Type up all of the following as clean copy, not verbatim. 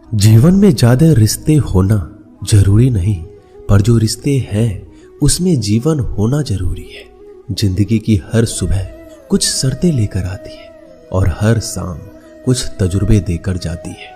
जीवन में ज्यादा रिश्ते होना जरूरी नहीं, पर जो रिश्ते हैं उसमें जीवन होना जरूरी है। जिंदगी की हर सुबह कुछ शर्तें लेकर आती है और हर शाम कुछ तजुर्बे देकर जाती है।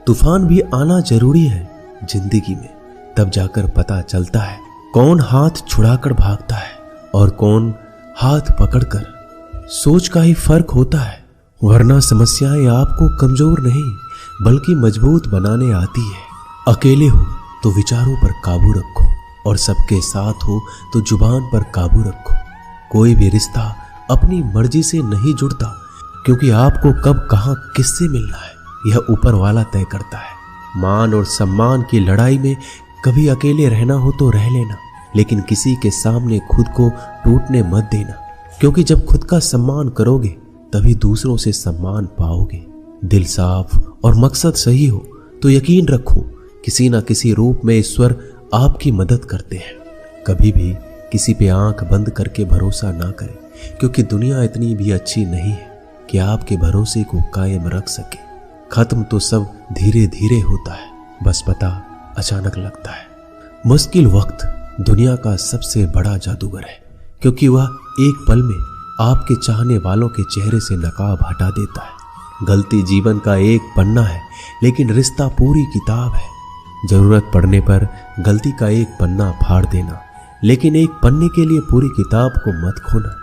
तूफान भी आना जरूरी है जिंदगी में, तब जाकर पता चलता है कौन हाथ छुड़ाकर भागता है और कौन हाथ पकड़कर। सोच का ही फर्क होता है, वरना समस्याएं आपको कमजोर नहीं बल्कि मजबूत बनाने आती है। अकेले हो तो विचारों पर काबू रखो और सबके साथ हो तो जुबान पर काबू रखो। कोई भी रिश्ता अपनी मर्जी से नहीं जुड़ता, क्योंकि आपको कब कहां किससे मिलना है यह ऊपर वाला तय करता है। मान और सम्मान की लड़ाई में कभी अकेले रहना हो तो रह लेना, लेकिन किसी के सामने खुद को टूटने मत देना, क्योंकि जब खुद का सम्मान करोगे तभी दूसरों से सम्मान पाओगे। दिल साफ और मकसद सही हो तो यकीन रखो किसी न किसी रूप में ईश्वर आपकी मदद करते हैं। कभी भी किसी पे आंख बंद करके भरोसा ना करें, क्योंकि दुनिया इतनी भी अच्छी नहीं है कि आपके भरोसे को कायम रख सके। खत्म तो सब धीरे धीरे होता है, बस पता अचानक लगता है। मुश्किल वक्त दुनिया का सबसे बड़ा जादूगर है, क्योंकि वह एक पल में आपके चाहने वालों के चेहरे से नकाब हटा देता है। गलती जीवन का एक पन्ना है, लेकिन रिश्ता पूरी किताब है। जरूरत पड़ने पर गलती का एक पन्ना फाड़ देना, लेकिन एक पन्ने के लिए पूरी किताब को मत खोना।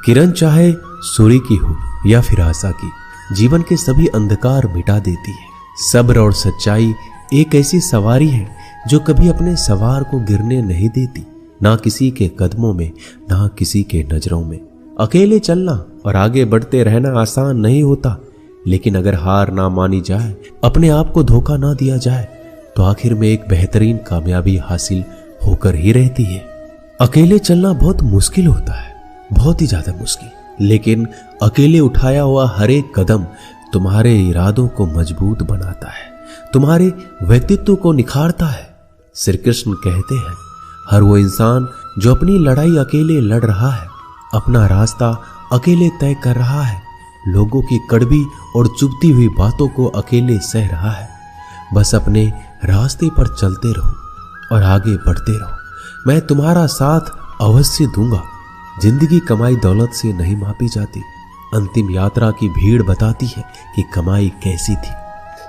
किरण चाहे सूर्य की हो या फिर आशा की, जीवन के सभी अंधकार मिटा देती है। सब्र और सच्चाई एक ऐसी सवारी है जो कभी अपने सवार को गिरने नहीं देती, ना किसी के कदमों में ना किसी के नजरों में। अकेले चलना और आगे बढ़ते रहना आसान नहीं होता, लेकिन अगर हार ना मानी जाए, अपने आप को धोखा ना दिया जाए, तो आखिर में एक बेहतरीन कामयाबी हासिल होकर ही रहती है। अकेले चलना बहुत मुश्किल होता है, बहुत ही ज्यादा मुश्किल, लेकिन अकेले उठाया हुआ हर एक कदम तुम्हारे इरादों को मजबूत बनाता है, तुम्हारे व्यक्तित्व को निखारता है। श्री कृष्ण कहते हैं, हर वो इंसान जो अपनी लड़ाई अकेले लड़ रहा है, अपना रास्ता अकेले तय कर रहा है, लोगों की कड़वी और चुभती हुई बातों को अकेले सह रहा है, बस अपने रास्ते पर चलते रहो और आगे बढ़ते रहो। मैं तुम्हारा साथ अवश्य दूंगा। जिंदगी कमाई दौलत से नहीं मापी जाती, अंतिम यात्रा की भीड़ बताती है कि कमाई कैसी थी।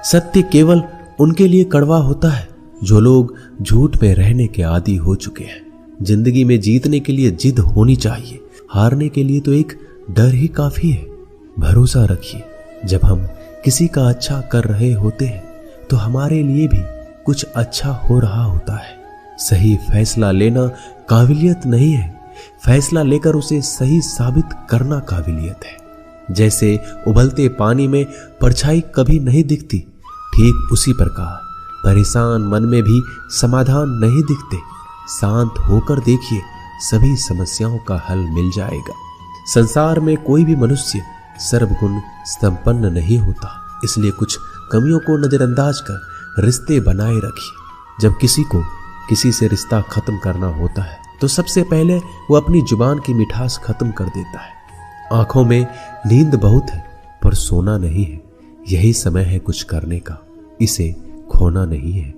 सत्य केवल उनके लिए कड़वा होता है जो लोग झूठ में रहने के आदी हो चुके हैं। जिंदगी में जीतने के लिए जिद होनी चाहिए, हारने के लिए तो एक डर ही काफी है। भरोसा रखिए, जब हम किसी का अच्छा कर रहे होते हैं तो हमारे लिए भी कुछ अच्छा हो रहा होता है। सही फैसला लेना काबिलियत नहीं है, फैसला लेकर उसे सही साबित करना काबिलियत है। जैसे उबलते पानी में परछाई कभी नहीं दिखती, ठीक उसी प्रकार परेशान मन में भी समाधान नहीं दिखते। शांत होकर देखिए, सभी समस्याओं का हल मिल जाएगा। संसार में कोई भी मनुष्य सर्वगुण संपन्न नहीं होता, इसलिए कुछ कमियों को नजरअंदाज कर रिश्ते बनाए रखिए। जब किसी को किसी से रिश्ता खत्म करना होता है तो सबसे पहले वो अपनी जुबान की मिठास खत्म कर देता है। आंखों में नींद बहुत है पर सोना नहीं है, यही समय है कुछ करने का, इसे खोना नहीं है।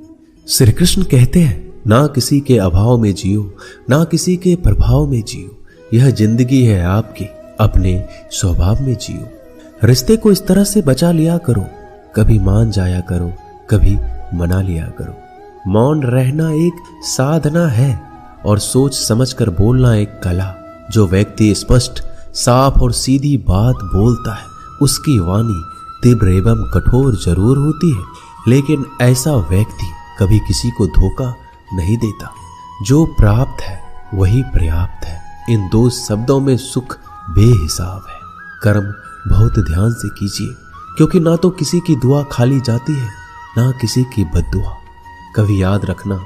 श्री कृष्ण कहते हैं, ना किसी के अभाव में जियो, ना किसी के प्रभाव में जियो। यह जिंदगी है आपकी, अपने स्वभाव में जियो। रिश्ते को इस तरह से बचा लिया करो, कभी मान जाया करो, कभी मना लिया करो। मौन रहना एक साधना है और सोच समझकर बोलना एक कला। जो व्यक्ति स्पष्ट, साफ और सीधी बात बोलता है, उसकी वाणी तीव्र एवं कठोर जरूर होती है, लेकिन ऐसा व्यक्ति कभी किसी को धोखा नहीं देता। जो प्राप्त है वही पर्याप्त है। इन दो शब्दों में सुख बेहिसाब है। कर्म बहुत ध्यान से कीजिए, क्योंकि ना तो किसी की दुआ खाली जाती है, ना किसी की बद्दुआ। कभी याद रखना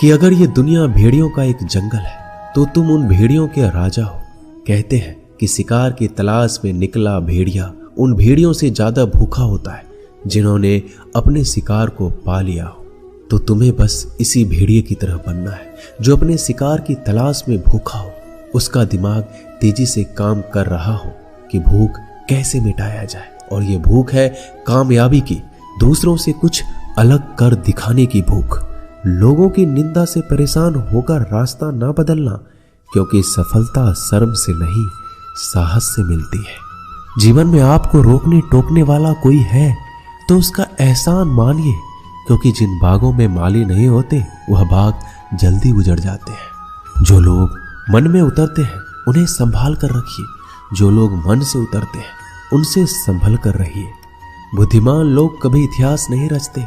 कि अगर ये दुनिया भेड़ियों का एक जंगल है तो तुम उन भेड़ियों के राजा हो। कहते हैं कि शिकार की तलाश में निकला भेड़िया उन भेड़ियों से ज्यादा भूखा होता है जिन्होंने अपने शिकार को पा लिया हो। तो तुम्हें बस इसी भेड़िए की तरह बनना है जो अपने शिकार की तलाश में भूखा हो। उसका दिमाग तेजी से काम कर रहा हो कि भूख कैसे मिटाया जाए, और ये भूख है कामयाबी की, दूसरों से कुछ अलग कर दिखाने की भूख, लोगों की निंदा से परेशान होकर रास्ता ना बदलना, क्योंकि सफलता शर्म से नहीं साहस से मिलती है। जीवन में आपको रोकने टोकने वाला कोई है तो उसका एहसान मानिए, क्योंकि जिन बागों में माली नहीं होते वह बाग जल्दी उजड़ जाते हैं। जो लोग मन में उतरते हैं उन्हें संभाल कर रखिए, जो लोग मन से उतरते हैं उनसे संभल कर रहिए। बुद्धिमान लोग कभी इतिहास नहीं रचते,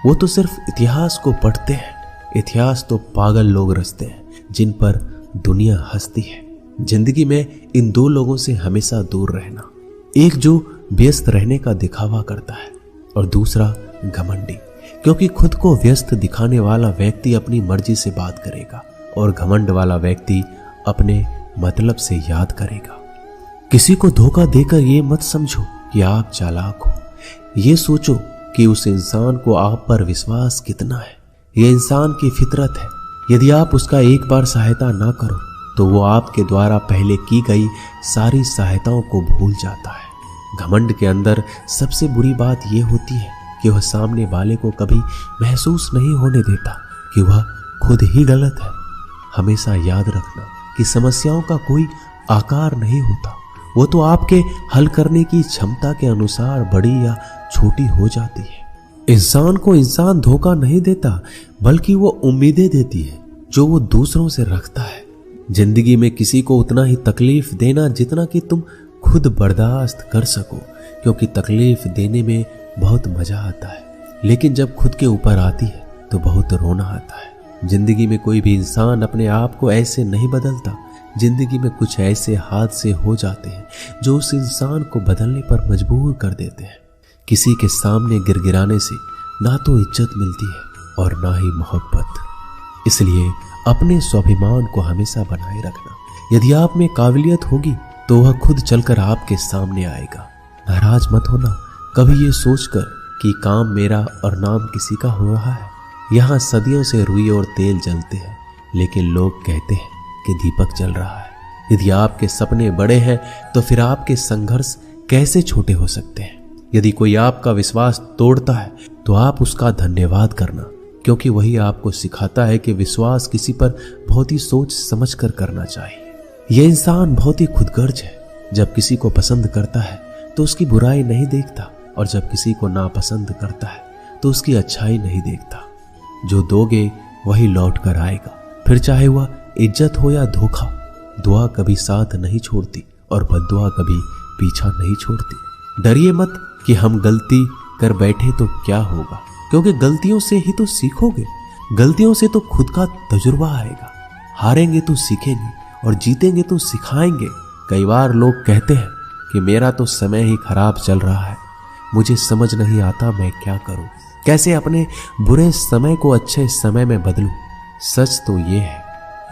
वो तो सिर्फ इतिहास को पढ़ते हैं। इतिहास तो पागल लोग रचते हैं जिन पर दुनिया हंसती है। जिंदगी में इन दो लोगों से हमेशा दूर रहना, एक जो व्यस्त रहने का दिखावा करता है और दूसरा घमंडी, क्योंकि खुद को व्यस्त दिखाने वाला व्यक्ति अपनी मर्जी से बात करेगा और घमंड वाला व्यक्ति अपने मतलब से याद करेगा। किसी को धोखा देकर ये मत समझो कि आप चालाक हो, ये सोचो कि उस इंसान को आप पर विश्वास कितना है। यह इंसान की फितरत है, यदि आप उसका एक बार सहायता ना करो तो वो आपके द्वारा पहले की गई सारी सहायताओं को भूल जाता है। घमंड के अंदर सबसे बुरी बात यह होती है कि वह सामने वाले को कभी महसूस नहीं होने देता कि वह खुद ही गलत है। हमेशा याद रखना कि समस्याओं का कोई आकार नहीं होता, वो तो आपके हल करने की क्षमता के अनुसार बड़ी या छोटी हो जाती है। इंसान को इंसान धोखा नहीं देता, बल्कि वो उम्मीदें देती है जो वो दूसरों से रखता है। जिंदगी में किसी को उतना ही तकलीफ देना जितना कि तुम खुद बर्दाश्त कर सको, क्योंकि तकलीफ देने में बहुत मजा आता है, लेकिन जब खुद के ऊपर आती है तो बहुत रोना आता है। जिंदगी में कोई भी इंसान अपने आप को ऐसे नहीं बदलता। जिंदगी में कुछ ऐसे हादसे हो जाते हैं जो उस इंसान को बदलने पर मजबूर कर देते हैं। किसी के सामने गिड़गिड़ाने से ना तो इज्जत मिलती है और ना ही मोहब्बत। इसलिए अपने स्वाभिमान को हमेशा बनाए रखना। यदि आप में काबिलियत होगी तो वह खुद चलकर आपके सामने आएगा। नाराज मत होना कभी ये सोचकर कि काम मेरा और नाम किसी का हो रहा है। यहाँ सदियों से रुई और तेल जलते हैं, लेकिन लोग कहते हैं कि दीपक जल रहा है। यदि आपके सपने बड़े हैं तो फिर आपके संघर्ष कैसे छोटे हो सकते हैं। यदि कोई आपका विश्वास तोड़ता है तो आप उसका धन्यवाद करना, क्योंकि वही आपको सिखाता है कि विश्वास किसी पर बहुत ही सोच समझ कर करना चाहिए। यह इंसान बहुत ही खुदगर्ज है। जब किसी को पसंद करता है तो उसकी बुराई नहीं देखता, और जब किसी को नापसंद करता है तो उसकी अच्छाई नहीं देखता। जो दोगे वही लौट कर आएगा, फिर चाहे वह इज्जत हो या धोखा। दुआ कभी साथ नहीं छोड़ती और बद्दुआ कभी पीछा नहीं छोड़ती। डरिए मत कि हम गलती कर बैठे तो क्या होगा, क्योंकि गलतियों से ही तो सीखोगे। गलतियों से तो खुद का तजुर्बा आएगा। हारेंगे तो सीखेंगे और जीतेंगे तो सिखाएंगे। कई बार लोग कहते हैं कि मेरा तो समय ही खराब चल रहा है, मुझे समझ नहीं आता मैं क्या करूं, कैसे अपने बुरे समय को अच्छे समय में बदलूं। सच तो ये है,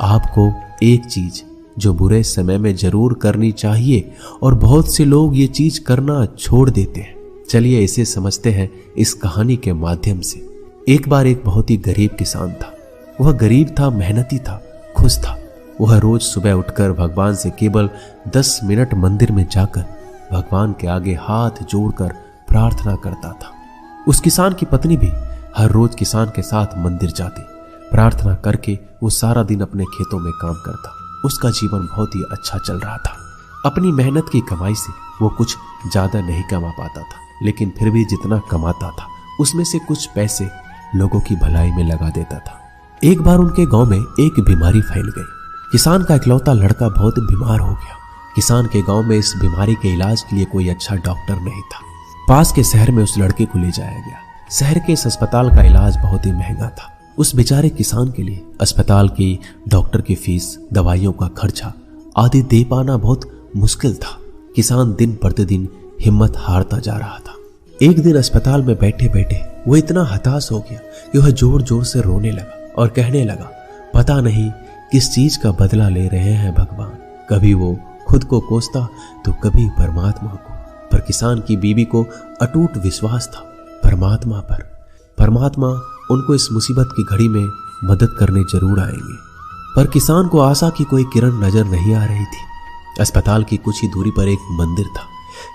आपको एक चीज जो बुरे समय में जरूर करनी चाहिए और बहुत से लोग ये चीज करना छोड़ देते हैं। चलिए इसे समझते हैं इस कहानी के माध्यम से। एक बार एक बहुत ही गरीब किसान था। वह गरीब था, मेहनती था, खुश था। वह रोज सुबह उठकर भगवान से केवल 10 मिनट मंदिर में जाकर भगवान के आगे हाथ जोड़कर प्रार्थना करता था। उस किसान की पत्नी भी हर रोज किसान के साथ मंदिर जाती। प्रार्थना करके वो सारा दिन अपने खेतों में काम करता। उसका जीवन बहुत ही अच्छा चल रहा था। अपनी मेहनत की कमाई से वो कुछ ज्यादा नहीं कमा पाता था, लेकिन फिर भी जितना कमाता था उसमें से कुछ पैसे लोगों की भलाई में लगा देता था। एक बार उनके गांव में एक बीमारी फैल गई। किसान का इकलौता लड़का बहुत बीमार हो गया। किसान के गांव में इस बीमारी के इलाज के लिए कोई अच्छा डॉक्टर नहीं था। पास के शहर में उस लड़के को ले जाया गया। शहर के इस अस्पताल का इलाज बहुत ही महंगा था। उस बेचारे किसान के लिए अस्पताल की डॉक्टर की फीस, दवाइयों का खर्चा आदि दे पाना बहुत मुश्किल था। किसान दिन प्रतिदिन हिम्मत हारता जा रहा था। एक दिन अस्पताल में बैठे बैठे वो इतना हताश हो गया कि वह जोर जोर से रोने लगा और कहने लगा, पता नहीं किस चीज का बदला ले रहे हैं भगवान। कभी वो खुद को कोसता तो कभी परमात्मा को। पर किसान की बीवी को अटूट विश्वास था परमात्मा पर। परमात्मा उनको इस मुसीबत की घड़ी में मदद करने जरूर आएंगे। पर किसान को आशा की कोई किरण नजर नहीं आ रही थी। अस्पताल की कुछ ही दूरी पर एक मंदिर था।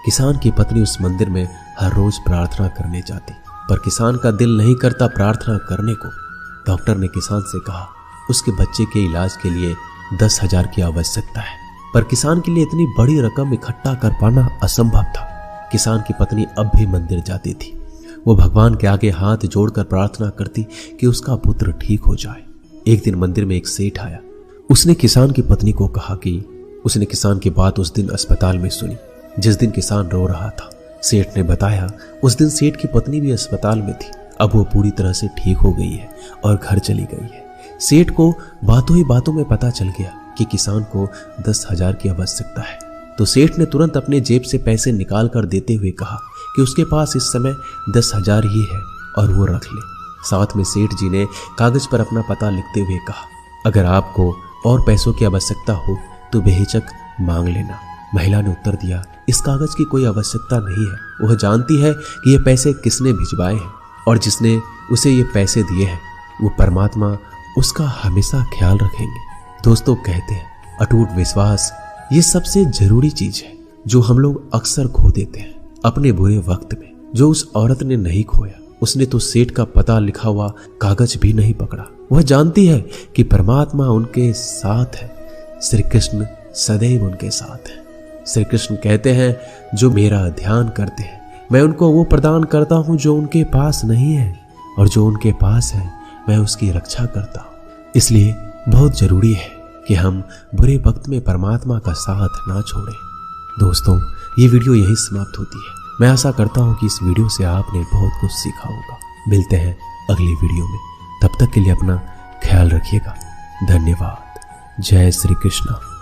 किसान की पत्नी उस मंदिर में हर रोज प्रार्थना करने जाती। पर किसान का दिल नहीं करता प्रार्थना करने को। डॉक्टर ने किसान से कहा उसके बच्चे के इलाज के लिए 10,000 की आवश्यकता है, पर किसान के लिए इतनी बड़ी रकम इकट्ठा कर पाना असंभव था। किसान की पत्नी अब भी मंदिर जाती थी। वो भगवान के आगे हाथ जोड़कर प्रार्थना करती कि उसका पुत्र ठीक हो जाए। एक दिन मंदिर में एक सेठ आया। उसने किसान की पत्नी को कहा कि उसने किसान की बात उस दिन अस्पताल में सुनी जिस दिन किसान रो रहा था। सेठ ने बताया उस दिन सेठ की पत्नी भी अस्पताल में थी। अब वो पूरी तरह से ठीक हो गई है और घर चली गई है। सेठ को बातों ही बातों में पता चल गया कि किसान को 10,000 की आवश्यकता है। तो सेठ ने तुरंत अपने जेब से पैसे निकाल कर देते हुए कहा कि उसके पास इस समय 10,000 ही है और वो रख ले। साथ में सेठ जी ने कागज पर अपना पता लिखते हुए कहा अगर आपको और पैसों की आवश्यकता हो तो बेहिचक मांग लेना। महिला ने उत्तर दिया इस कागज की कोई आवश्यकता नहीं है। वह जानती है कि ये पैसे किसने भिजवाए हैं और जिसने उसे ये पैसे दिए हैं वो परमात्मा उसका हमेशा ख्याल रखेंगे। दोस्तों कहते हैं अटूट विश्वास ये सबसे जरूरी चीज है जो हम लोग अक्सर खो देते हैं अपने बुरे वक्त में। जो उस औरत ने नहीं खोया, उसने तो सेठ का पता लिखा हुआ कागज भी नहीं पकड़ा। वह जानती है कि परमात्मा उनके साथ है, श्री कृष्ण सदैव उनके साथ है। श्री कृष्ण कहते हैं जो मेरा ध्यान करते हैं मैं उनको वो प्रदान करता हूं जो उनके पास नहीं है, और जो उनके पास है मैं उसकी रक्षा करता हूं। इसलिए बहुत जरूरी है कि हम बुरे वक्त में परमात्मा का साथ ना छोड़ें। दोस्तों ये वीडियो यही समाप्त होती है। मैं आशा करता हूं कि इस वीडियो से आपने बहुत कुछ सीखा होगा। मिलते हैं अगली वीडियो में, तब तक के लिए अपना ख्याल रखिएगा। धन्यवाद। जय श्री कृष्ण।